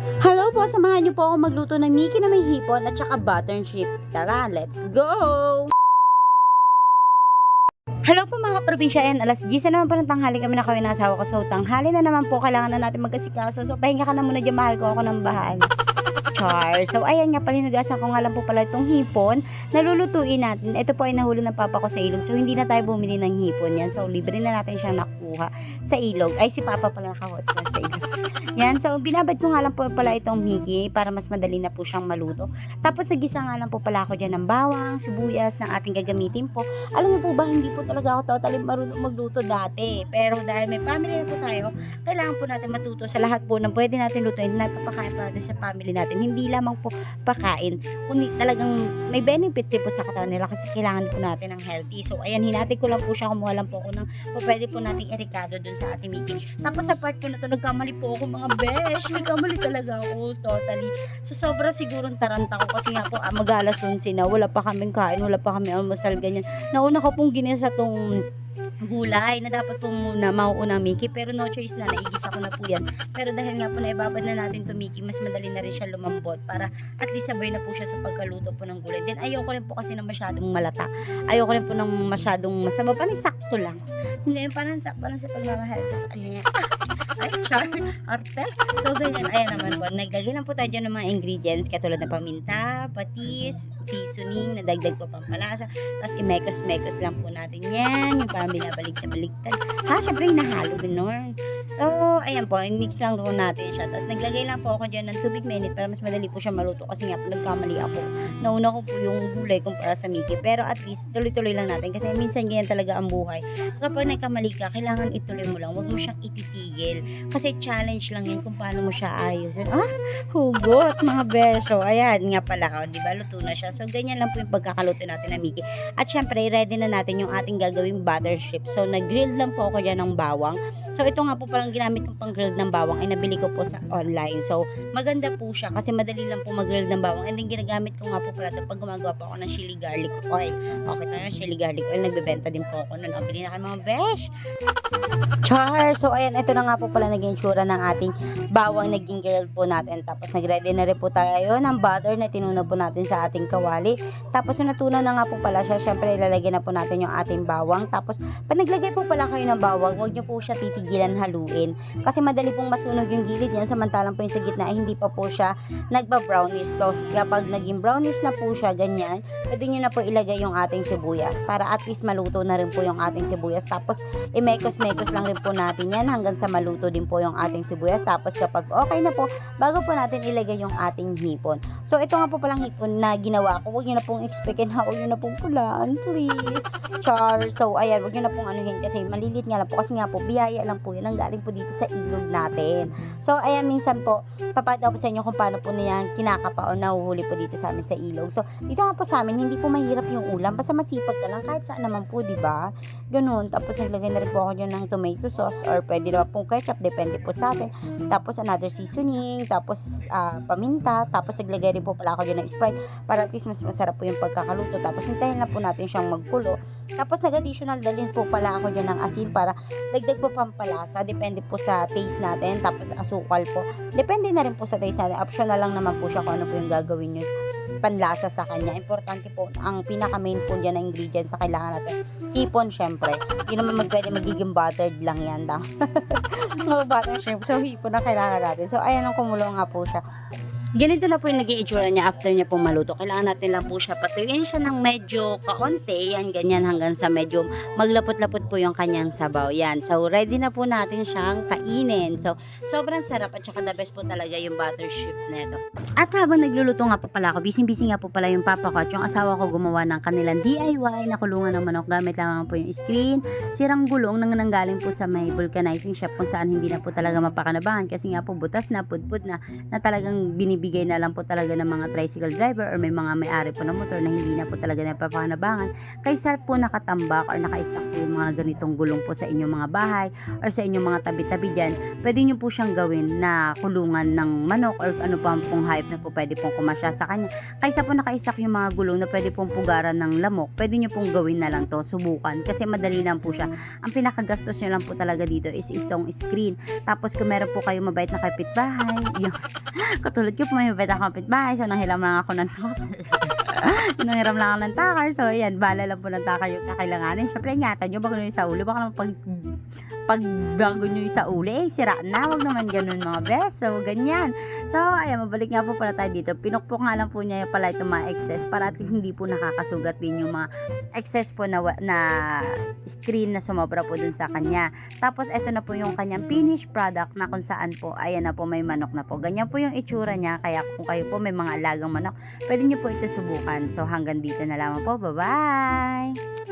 Hello po, samahan niyo po ako magluto ng Mickey na may hipon at saka butter chip. Tara, let's go! Hello po mga kaprobinsya, alas 10 na naman po ng tanghali kami na kami ng asawa ko. So tanghali na naman po, kailangan na natin magkasikaso. So pahinga ka na muna dyan, mahal ko, ako ng bahal. Char. So ayan nga pala, hinugasan ko nga lang po pala itong hipon na lulutuin natin. Ito po ay nahuli ng papa ko sa ilog. So hindi na tayo bumili ng hipon yan. So libre na natin siyang nakuha sa ilog. Ay si papa pala nakahost na sa ilog. Yan. So binabad ko nga lang po pala itong Mickey para mas madali na po siyang maluto. Tapos nagisa nga lang po pala ako dyan ng bawang, sibuyas ng ating gagamitin po. Alam mo po ba, hindi po talaga ako totally marunong magluto dati. Pero dahil may family na po tayo, kailangan po natin matuto sa lahat po ng pwede natin lutuin na ipapakain pa natin sa family natin. Hindi lamang po pakain, kundi talagang may benefits din po sa katawan nila kasi kailangan po natin ng healthy. So ayan, hinati ko lang po siya, kumuha lang po ako ng pwede po nating irikado dun sa ating Mickey. Tapos sa part po na to, nagkamali po ako mga besh. Nagkamali talaga ako, totally. So sobra sigurong taranta ko kasi nga po mag-alas 11 na, wala pa kaming kain, wala pa kami almusal, ganyan. Nauna ko pong ginisa tong gulay na dapat po muna mauunang Mickey, pero no choice na, naigisa ko na po yan. Pero dahil nga po naibabad na natin to Mickey, mas madali na rin siya lumambot para at least sabay na po siya sa pagkaluto po ng gulay. Then ayoko rin po kasi na masyadong malata, ayoko rin po ng masyadong masama, parang sakto lang, hindi, parang sakto lang sa pagmamahal ko sa kanya. Ay, char, arte. So ganyan, ayan naman po, naglagay lang po tayo dyan ng mga ingredients katulad ng paminta, patis, seasoning, nadagdag po pampalasa, tapos imekos-mekos lang po natin yan, yung parang binabalik na baliktad. Ha, syempre hinahalo, gano'n. So, ayan po, mix lang po natin siya. Tapos naglagay lang po ako dyan ng tubig mainit para mas madali po siya maluto kasi nga po nagkamali ako. Nauna ko po yung gulay kumpara sa Mickey. Pero at least, tuloy-tuloy lang natin kasi minsan ganyan talaga ang buhay. Kapag nagkamali ka, kailangan ituloy mo lang. Huwag mo siyang ititigil. Kasi challenge lang yan kung paano mo siya ayusin. Ah, hugot mga beso. Ayan nga pala, oh, di ba? Luto na siya. So, ganyan lang po yung pagkakaluto natin ng Mickey. At syempre, ready na natin yung ating gagawing butter strip. So, nag-grill lang po ako dyan ng bawang. So, ito nga po palang ginamit kong pang-grill ng bawang ay nabili ko po sa online. So, maganda po siya kasi madali lang po mag-grill ng bawang. And then, ginagamit ko nga po pala ito pag gumagawa po ako ng chili garlic oil. Okay, ito yung chili garlic oil. Nagbebenta din po ako nun. O, bili na kayo mga besh. Char! So, ayan, ito na nga po pala naging tsura ng ating bawang naging grill po natin. Tapos, nag-ready na rin po tayo ng butter na tinuna po natin sa ating kawali. Tapos, natunaw na nga po pala siya. Siyempre, ilalagay na po natin yung ating bawang. Tapos, pag naglagay po pala kayo ng bawang, huwag nyo po siya titigilan haluin. Kasi madali pong masunog yung gilid niyan. Samantalang po yung sa gitna, hindi pa po siya nagba-brownish. So, kapag naging brownish na po siya, ganyan, pwede nyo na po ilagay yung ating sibuyas. Para at least maluto na rin po yung ating sibuyas. Tapos, imekos-mekos lang rin po natin yan hanggang sa maluto din po yung ating sibuyas. Tapos kapag okay na po, bago po natin ilagay yung ating hipon. So ito nga po palang hipon na ginawa ko. Huwag nyo na pong expectin ha, huwag nyo na pong pulaan, please. Char. So ayan, huwag nyo na pong anuhin kasi malilit nga lang po. Kasi nga po, biyaya lang po yun. Ang galing po dito sa ilog natin. So ayan, minsan po, papadaw po sa inyo kung paano po niyan kinakapa o nahuhuli po dito sa amin sa ilog. So dito nga po sa amin, hindi po mahirap yung ulam. Basta masipag ka lang kahit saan naman po, diba? Ganun. Tapos naglagay na rin po ako dyan ng tomato sauce or pwede naman pong ketchup, depende po sa atin. Tapos another seasoning, tapos paminta, tapos naglagay rin po pala ako dyan ng Sprite para at least mas masarap po yung pagkakaluto. Tapos hintayin na po natin siyang magkulo. Tapos nag-additional dalhin po pala ako dyan ng asin para dagdag po pampalasa, depende po sa taste natin. Tapos asukal po, depende na rin po sa taste natin. Optional lang naman po siya kung ano po yung gagawin nyo panlasa sa kanya. Importante po, ang pinaka main po dyan na ingredients sa kailangan natin, hipon syempre. Hindi naman pwede magiging buttered lang yan daw. No, butter shrimp. So hipon na kailangan natin. So ayan, ang kumulo nga po siya. Ganito na po yung naging itsura niya after niya pong maluto. Kailangan natin lang po siya patuyuin siya ng medyo kaunti. Yan, ganyan hanggang sa medyo maglapot-lapot po yung kanyang sabaw. Yan. So, ready na po natin siyang kainin. So, sobrang sarap at saka the best po talaga yung butter shrimp na ito. At habang nagluluto nga po pala ako, busy-busy nga po pala yung papa ko at yung asawa ko gumawa ng kanilang DIY na kulungan ng manok. Gamit lamang po yung screen, sirang gulong nang nanggaling po sa may vulcanizing shop kung saan hindi na po talaga mapakanabangan kasi nga po butas na, pudpud na talagang binibili ibibigay na lang po talaga ng mga tricycle driver or may mga may-ari po ng motor na hindi na po talaga napapanabangan kaysa po nakatambak or naka-stack po yung mga ganitong gulong po sa inyong mga bahay or sa inyong mga tabi-tabi dyan. Pwede nyo po siyang gawin na kulungan ng manok or ano pa pong hayop na po pwede pong kumasya sa kanya. Kaysa po naka-stack yung mga gulong na pwede pong pugaran ng lamok, pwede nyo pong gawin na lang to, subukan. Kasi madali lang po siya. Ang pinakagastos nyo lang po talaga dito is isang screen. Tapos kung meron po kayo mabait na kapitbahay, yun. Katulad ko po may mabait na kapitbahay, so nanghiram lang ako ng nanghiram lang ako ng takar. So ayan, bala lang po ng takar yung kakailanganin. Syempre ingatan nyo bago nyo sa ulo. Baka naman pag bago nyo sa uli, sira na. Wag naman ganun mga best. So ganyan. So ayan, mabalik nga po pala tayo dito. Pinukpok nga lang po niya pala itong mga excess para at least hindi po nakakasugat din yung mga excess po na screen na sumobra po dun sa kanya. Tapos eto na po yung kanyang finished product na kung saan po, ayan na po may manok na po. Ganyan po yung itsura niya. Kaya kung kayo po may mga alagang manok, pwede nyo po ito subukan. So hanggang dito na lamang po. Bye-bye!